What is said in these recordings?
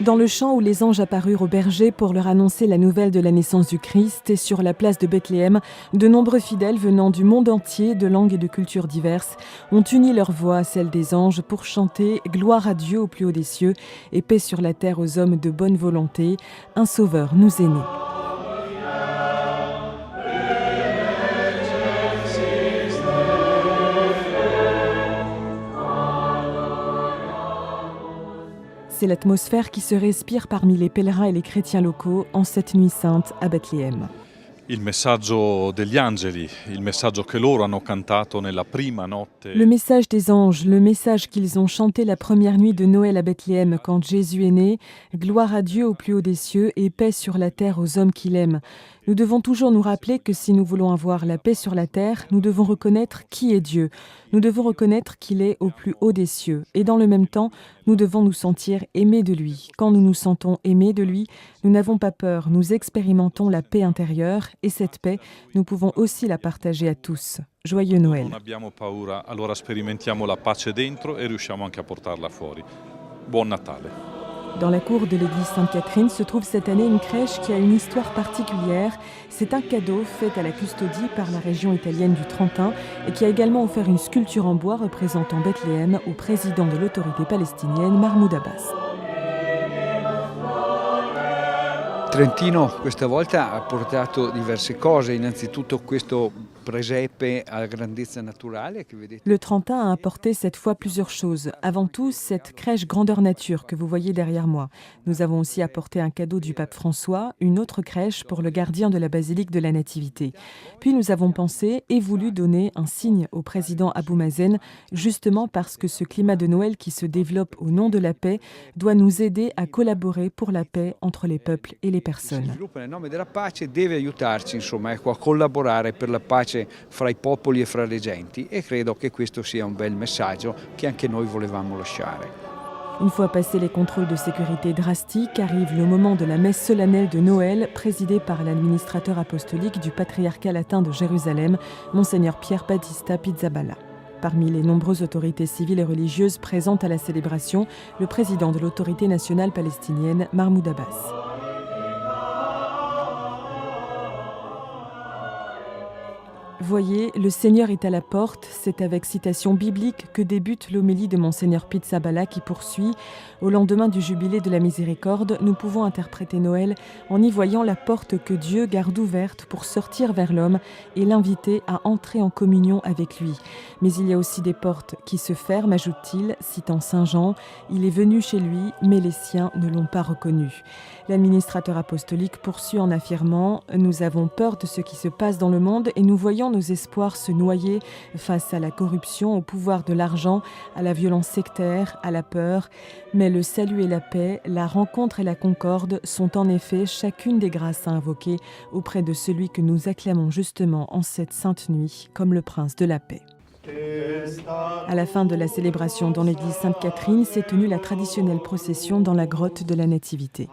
Dans le champ où les anges apparurent aux bergers pour leur annoncer la nouvelle de la naissance du Christ, et sur la place de Bethléem, de nombreux fidèles venant du monde entier, de langues et de cultures diverses, ont uni leur voix à celle des anges pour chanter « Gloire à Dieu au plus haut des cieux et paix sur la terre aux hommes de bonne volonté, un sauveur nous est né ». C'est l'atmosphère qui se respire parmi les pèlerins et les chrétiens locaux en cette nuit sainte à Bethléem. Il messaggio degli angeli, il messaggio che loro hanno cantato nella prima notte. Le message des anges, le message qu'ils ont chanté la première nuit de Noël à Bethléem quand Jésus est né, gloire à Dieu au plus haut des cieux et paix sur la terre aux hommes qu'il aime. Nous devons toujours nous rappeler que si nous voulons avoir la paix sur la terre, nous devons reconnaître qui est Dieu. Nous devons reconnaître qu'il est au plus haut des cieux. Et dans le même temps, nous devons nous sentir aimés de lui. Quand nous nous sentons aimés de lui, nous n'avons pas peur, nous expérimentons la paix intérieure et cette paix, nous pouvons aussi la partager à tous. Joyeux Noël. Non abbiamo paura, allora sperimentiamo la pace dentro e riusciamo anche a portarla fuori. Buon Natale. Dans la cour de l'église Sainte-Catherine se trouve cette année une crèche qui a une histoire particulière. C'est un cadeau fait à la custodie par la région italienne du Trentin et qui a également offert une sculpture en bois représentant Bethléem au président de l'autorité palestinienne, Mahmoud Abbas. Trentino questa volta ha portato diverse cose, innanzitutto questo presepe a grandezza naturale che vedete. Le Trentin a apporté cette fois plusieurs choses. Avant tout, cette crèche grandeur nature que vous voyez derrière moi. Nous avons aussi apporté un cadeau du pape François, une autre crèche pour le gardien de la basilique de la Nativité. Puis nous avons pensé et voulu donner un signe au président Abou Mazen, justement parce que ce climat de Noël qui se développe au nom de la paix doit nous aider à collaborer pour la paix entre les peuples et les personnes. Si sviluppa nel nome della pace e deve aiutarci, insomma, ecco, a collaborare per la pace fra i popoli e fra le genti e credo che questo sia un bel messaggio che anche noi volevamo lasciare. Une fois passés les contrôles de sécurité drastiques, arrive le moment de la messe solennelle de Noël, présidée par l'administrateur apostolique du patriarcat latin de Jérusalem, Monseigneur Pierre Battista Pizzaballa. Parmi les nombreuses autorités civiles et religieuses présentes à la célébration, le président de l'autorité nationale palestinienne, Mahmoud Abbas. Voyez, le Seigneur est à la porte, c'est avec citation biblique que débute l'homélie de Monseigneur Pizzaballa qui poursuit « Au lendemain du jubilé de la miséricorde, nous pouvons interpréter Noël en y voyant la porte que Dieu garde ouverte pour sortir vers l'homme et l'inviter à entrer en communion avec lui. Mais il y a aussi des portes qui se ferment, ajoute-t-il, citant Saint Jean « Il est venu chez lui, mais les siens ne l'ont pas reconnu. » L'administrateur apostolique poursuit en affirmant « Nous avons peur de ce qui se passe dans le monde et nous voyons nos espoirs se noyer face à la corruption, au pouvoir de l'argent, à la violence sectaire, à la peur. Mais le salut et la paix, la rencontre et la concorde sont en effet chacune des grâces à invoquer auprès de celui que nous acclamons justement en cette sainte nuit comme le prince de la paix. » À la fin de la célébration dans l'église Sainte-Catherine, s'est tenue la traditionnelle procession dans la grotte de la Nativité.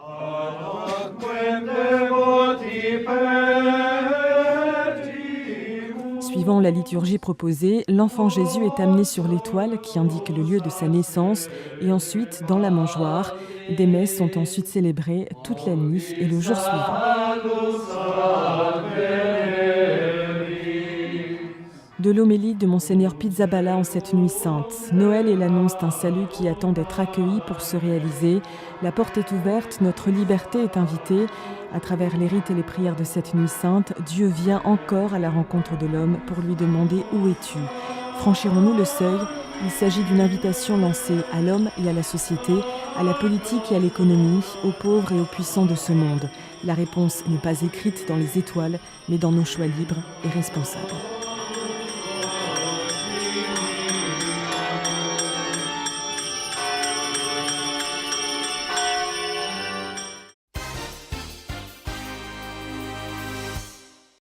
Suivant la liturgie proposée, l'enfant Jésus est amené sur l'étoile qui indique le lieu de sa naissance et ensuite dans la mangeoire. Des messes sont ensuite célébrées toute la nuit et le jour suivant. De l'homélie de Monseigneur Pizzaballa en cette nuit sainte. Noël est l'annonce d'un salut qui attend d'être accueilli pour se réaliser. La porte est ouverte, notre liberté est invitée. À travers les rites et les prières de cette nuit sainte, Dieu vient encore à la rencontre de l'homme pour lui demander « Où es-tu » Franchirons-nous le seuil ? Il s'agit d'une invitation lancée à l'homme et à la société, à la politique et à l'économie, aux pauvres et aux puissants de ce monde. La réponse n'est pas écrite dans les étoiles, mais dans nos choix libres et responsables.